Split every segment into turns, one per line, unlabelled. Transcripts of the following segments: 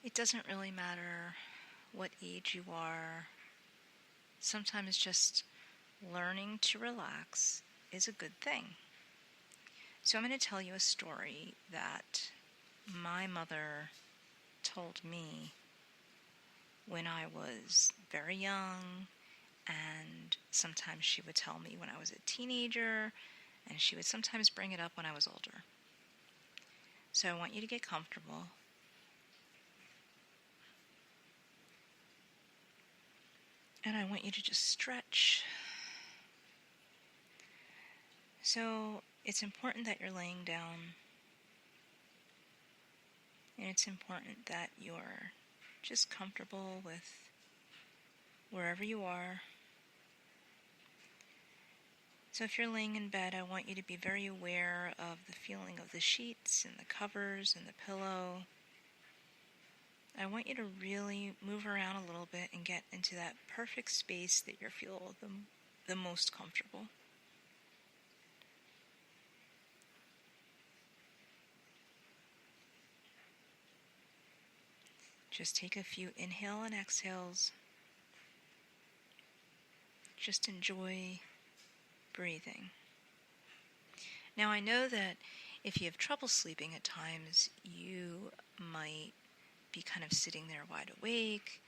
It doesn't really matter what age you are. Sometimes just learning to relax is a good thing. So I'm going to tell you a story that my mother told me when I was very young, and sometimes she would tell me when I was a teenager, and she would sometimes bring it up when I was older. So I want you to get comfortable. And I want you to just stretch. So it's important that you're laying down. And it's important that you're just comfortable with wherever you are. So if you're laying in bed, I want you to be very aware of the feeling of the sheets and the covers and the pillow. I want you to really move around a little bit and get into that perfect space that you feel the most comfortable. Just take a few inhale and exhales. Just enjoy breathing. Now I know that if you have trouble sleeping at times, you might be kind of sitting there wide awake,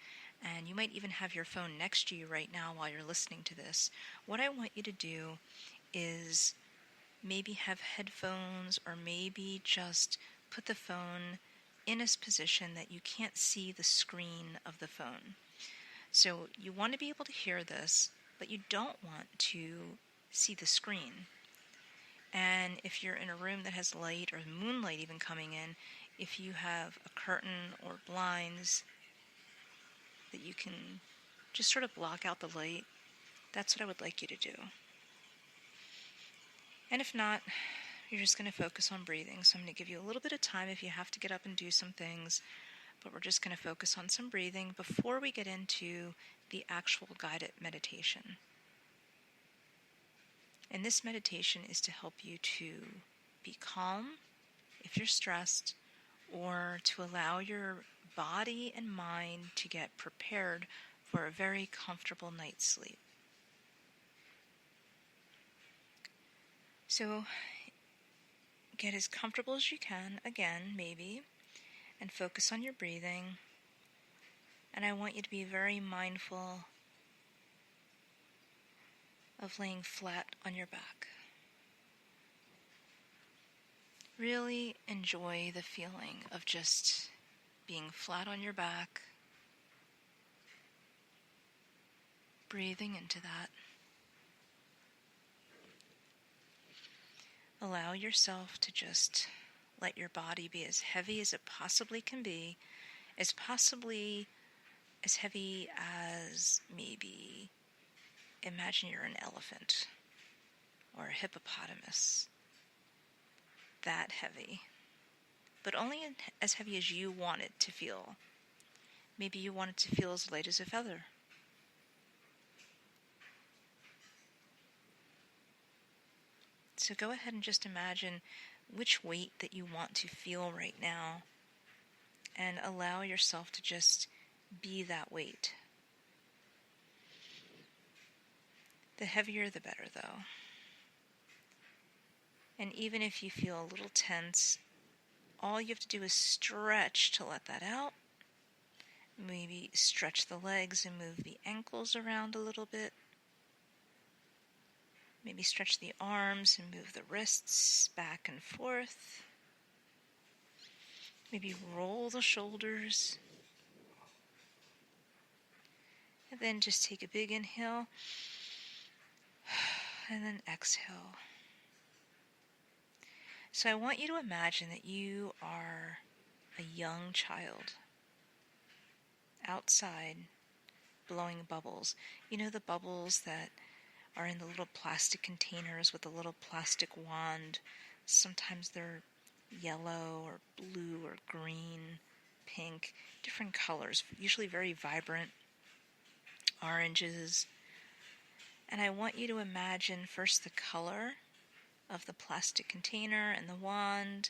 and you might even have your phone next to you right now while you're listening to this. What I want you to do is maybe have headphones, or maybe just put the phone in a position that you can't see the screen of the phone. So you want to be able to hear this, but you don't want to see the screen. And if you're in a room that has light or moonlight even coming in, if you have a curtain or blinds that you can just sort of block out the light, that's what I would like you to do. And if not, you're just going to focus on breathing. So I'm going to give you a little bit of time if you have to get up and do some things, but we're just going to focus on some breathing before we get into the actual guided meditation. And this meditation is to help you to be calm if you're stressed, or to allow your body and mind to get prepared for a very comfortable night's sleep. So get as comfortable as you can, again, maybe, and focus on your breathing. And I want you to be very mindful of laying flat on your back. Really enjoy the feeling of just being flat on your back, breathing into that. Allow yourself to just let your body be as heavy as it possibly can be, as heavy as maybe imagine you're an elephant or a hippopotamus. That heavy, but only as heavy as you want it to feel. Maybe you want it to feel as light as a feather. So go ahead and just imagine which weight that you want to feel right now, and allow yourself to just be that weight. The heavier the better, though. And even if you feel a little tense, all you have to do is stretch to let that out. Maybe stretch the legs and move the ankles around a little bit. Maybe stretch the arms and move the wrists back and forth. Maybe roll the shoulders. And then just take a big inhale. And then exhale. So I want you to imagine that you are a young child outside blowing bubbles. You know the bubbles that are in the little plastic containers with a little plastic wand. Sometimes they're yellow or blue or green, pink, different colors, usually very vibrant, oranges. And I want you to imagine first the color of the plastic container and the wand.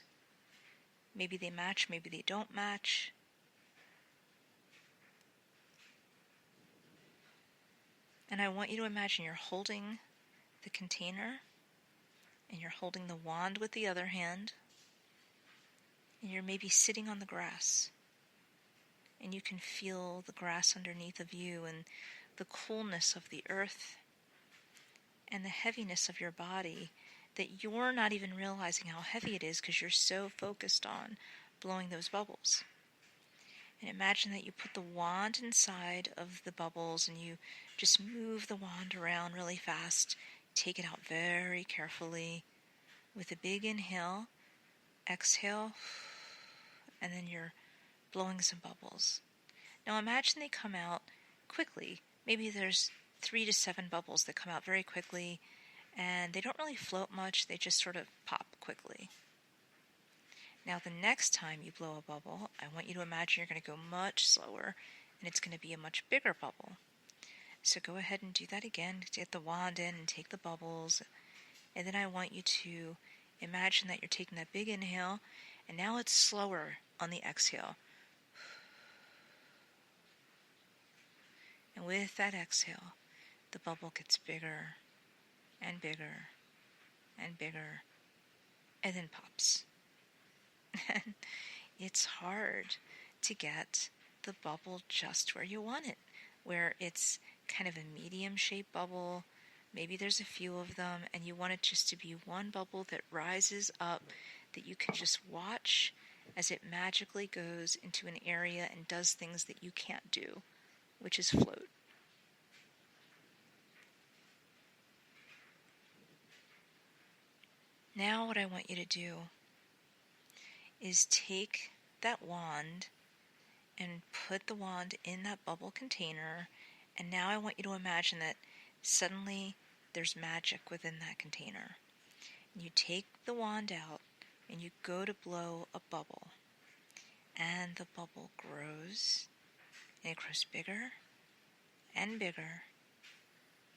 Maybe they match, maybe they don't match. And I want you to imagine you're holding the container and you're holding the wand with the other hand, and you're maybe sitting on the grass, and you can feel the grass underneath of you and the coolness of the earth and the heaviness of your body that you're not even realizing how heavy it is because you're so focused on blowing those bubbles. And imagine that you put the wand inside of the bubbles and you just move the wand around really fast. Take it out very carefully with a big inhale, exhale, and then you're blowing some bubbles. Now imagine they come out quickly. Maybe there's 3 to 7 bubbles that come out very quickly, and they don't really float much, they just sort of pop quickly. Now the next time you blow a bubble, I want you to imagine you're going to go much slower, and it's going to be a much bigger bubble. So go ahead and do that again. Get the wand in and take the bubbles. And then I want you to imagine that you're taking that big inhale, and now it's slower on the exhale. And with that exhale, the bubble gets bigger and bigger and bigger, and then pops. And it's hard to get the bubble just where you want it, where it's kind of a medium-shaped bubble. Maybe there's a few of them, and you want it just to be one bubble that rises up, that you can just watch as it magically goes into an area and does things that you can't do, which is float. Now what I want you to do is take that wand and put the wand in that bubble container, and now I want you to imagine that suddenly there's magic within that container. And you take the wand out and you go to blow a bubble, and the bubble grows, and it grows bigger and bigger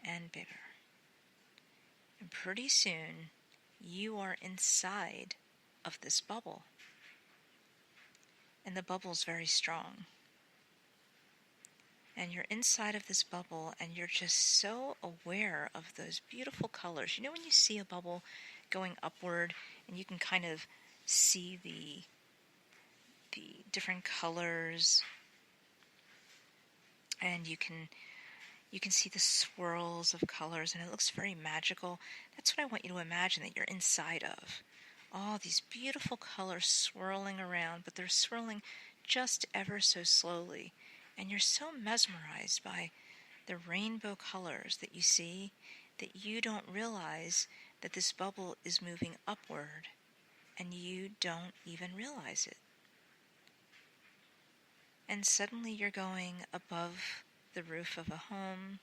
and bigger. And pretty soon you are inside of this bubble. And the bubble's very strong. And you're inside of this bubble, and you're just so aware of those beautiful colors. You know when you see a bubble going upward, and you can kind of see the different colors, and you can see the swirls of colors, and it looks very magical. That's what I want you to imagine that you're inside of. All these beautiful colors swirling around, but they're swirling just ever so slowly. And you're so mesmerized by the rainbow colors that you see that you don't realize that this bubble is moving upward, and you don't even realize it. And suddenly you're going above the roof of a home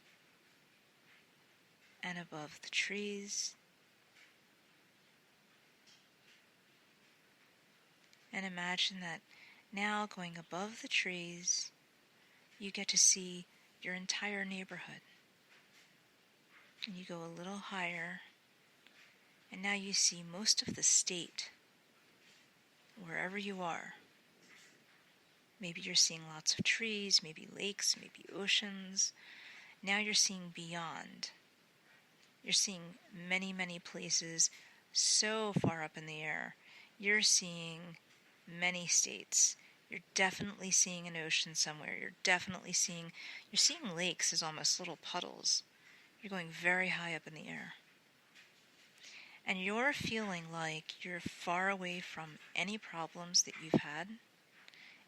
and above the trees. And imagine that now going above the trees, you get to see your entire neighborhood. And you go a little higher, and now you see most of the state, wherever you are. Maybe you're seeing lots of trees, maybe lakes, maybe oceans. Now you're seeing beyond. You're seeing many, many places so far up in the air. You're seeing many states. You're definitely seeing an ocean somewhere. You're seeing lakes as almost little puddles. You're going very high up in the air. And you're feeling like you're far away from any problems that you've had,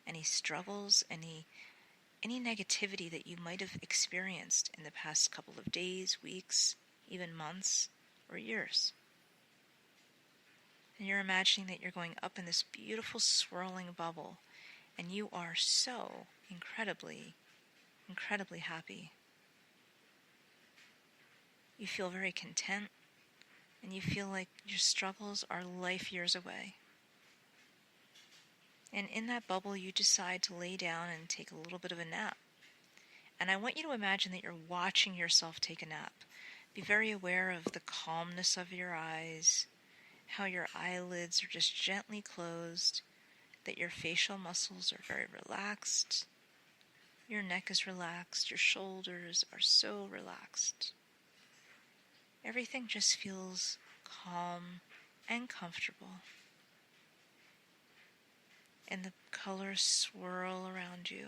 any struggles, any negativity that you might have experienced in the past couple of days, weeks, even months, or years. And you're imagining that you're going up in this beautiful swirling bubble, and you are so incredibly, incredibly happy. You feel very content, and you feel like your struggles are life years away. And in that bubble, you decide to lay down and take a little bit of a nap. And I want you to imagine that you're watching yourself take a nap. Be very aware of the calmness of your eyes, how your eyelids are just gently closed, that your facial muscles are very relaxed. Your neck is relaxed, your shoulders are so relaxed. Everything just feels calm and comfortable. And the colors swirl around you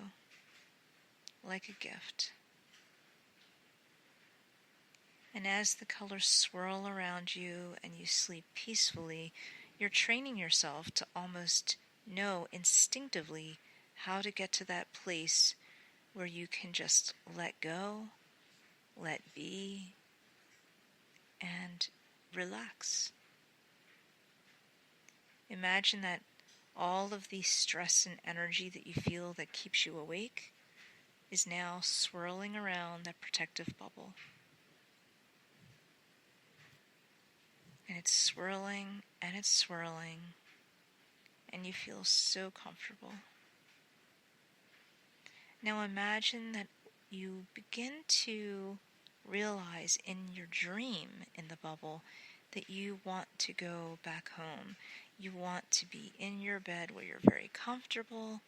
like a gift. And as the colors swirl around you and you sleep peacefully, you're training yourself to almost know instinctively how to get to that place where you can just let go, let be, and relax. Imagine that all of the stress and energy that you feel that keeps you awake is now swirling around that protective bubble. And it's swirling, and you feel so comfortable. Now imagine that you begin to realize in your dream in the bubble that you want to go back home. You want to be in your bed where you're very comfortable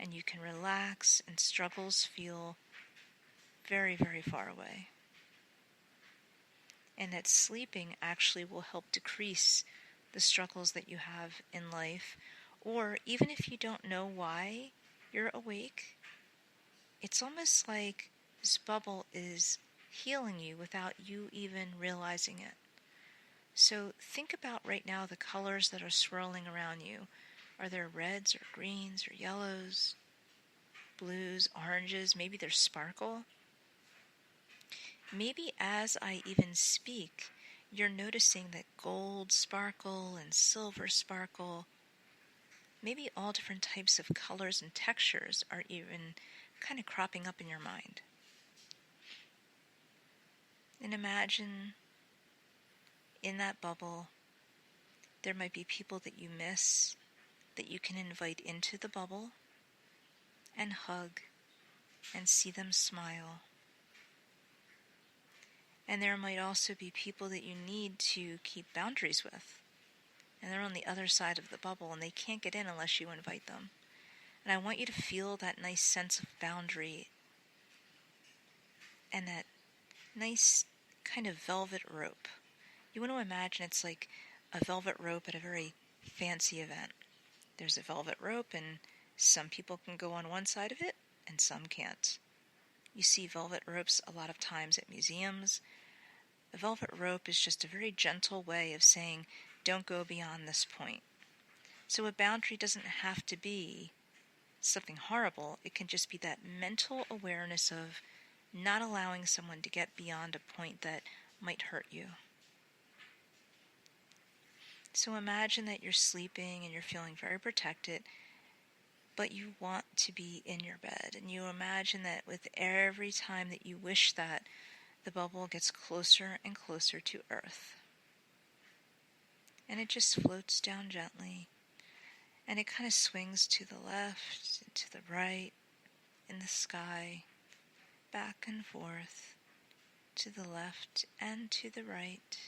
and you can relax and struggles feel very, very far away. And that sleeping actually will help decrease the struggles that you have in life. Or even if you don't know why you're awake, it's almost like this bubble is healing you without you even realizing it. So think about right now the colors that are swirling around you. Are there reds or greens or yellows, blues, oranges? Maybe there's sparkle. Maybe as I even speak, you're noticing that gold sparkle and silver sparkle, maybe all different types of colors and textures are even kind of cropping up in your mind. And imagine in that bubble, there might be people that you miss that you can invite into the bubble and hug and see them smile. And there might also be people that you need to keep boundaries with. And they're on the other side of the bubble and they can't get in unless you invite them. And I want you to feel that nice sense of boundary and that nice kind of velvet rope. You want to imagine it's like a velvet rope at a very fancy event. There's a velvet rope and some people can go on one side of it and some can't. You see velvet ropes a lot of times at museums. A velvet rope is just a very gentle way of saying, don't go beyond this point. So a boundary doesn't have to be something horrible. It can just be that mental awareness of not allowing someone to get beyond a point that might hurt you. So imagine that you're sleeping and you're feeling very protected, but you want to be in your bed. And you imagine that with every time that you wish that, the bubble gets closer and closer to Earth. And it just floats down gently. And it kind of swings to the left and to the right in the sky, back and forth, to the left and to the right.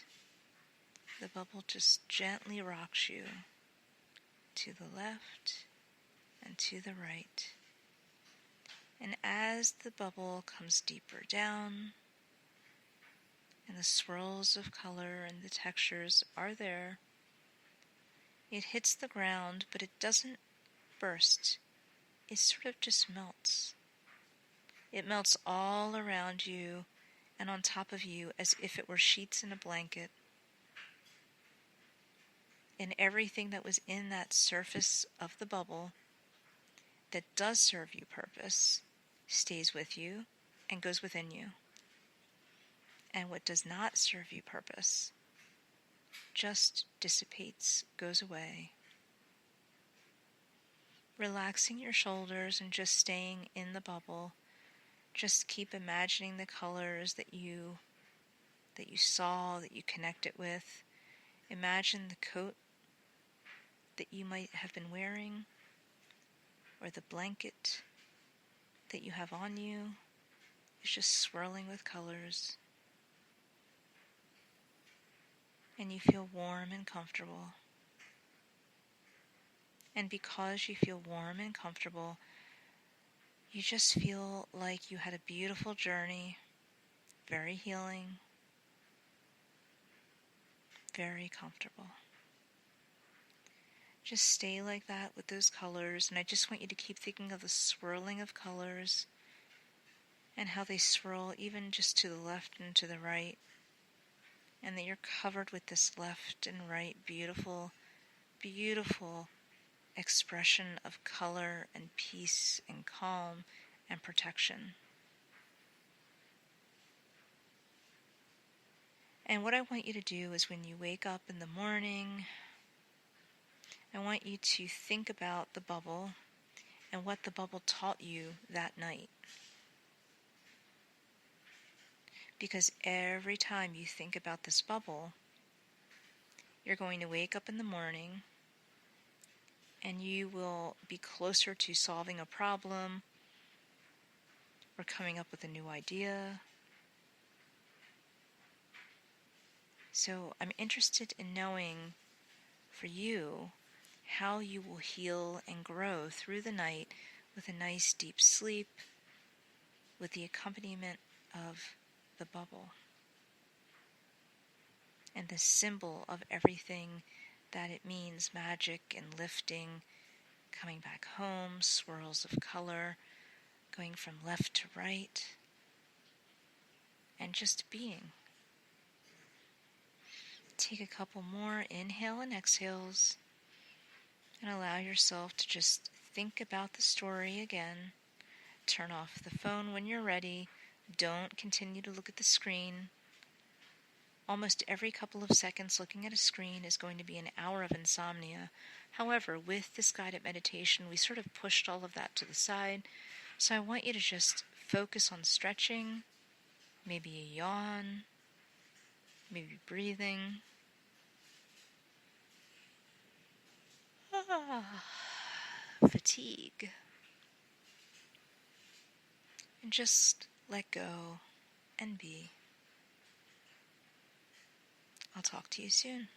The bubble just gently rocks you to the left and to the right. And as the bubble comes deeper down, and the swirls of color and the textures are there, it hits the ground, but it doesn't burst. It sort of just melts. It melts all around you and on top of you as if it were sheets in a blanket. And everything that was in that surface of the bubble that does serve you purpose stays with you and goes within you. And what does not serve you purpose just dissipates, goes away. Relaxing your shoulders and just staying in the bubble. Just keep imagining the colors that you saw, that you connected with. Imagine the coat that you might have been wearing, or the blanket that you have on you is just swirling with colors. And you feel warm and comfortable. And because you feel warm and comfortable, you just feel like you had a beautiful journey, very healing, very comfortable. Just stay like that with those colors, and I just want you to keep thinking of the swirling of colors and how they swirl even just to the left and to the right, and that you're covered with this left and right beautiful, beautiful expression of color and peace and calm and protection. And what I want you to do is when you wake up in the morning, I want you to think about the bubble and what the bubble taught you that night. Because every time you think about this bubble, you're going to wake up in the morning and you will be closer to solving a problem or coming up with a new idea. So I'm interested in knowing for you how you will heal and grow through the night with a nice deep sleep, with the accompaniment of the bubble and the symbol of everything that it means: magic and lifting, coming back home, swirls of color, going from left to right, and just being. Take a couple more inhale and exhales and allow yourself to just think about the story again. Turn off the phone when you're ready. Don't continue to look at the screen. Almost every couple of seconds looking at a screen is going to be an hour of insomnia. However, with this guided meditation, we sort of pushed all of that to the side. So I want you to just focus on stretching, maybe a yawn, maybe breathing. Fatigue. And just let go and be. I'll talk to you soon.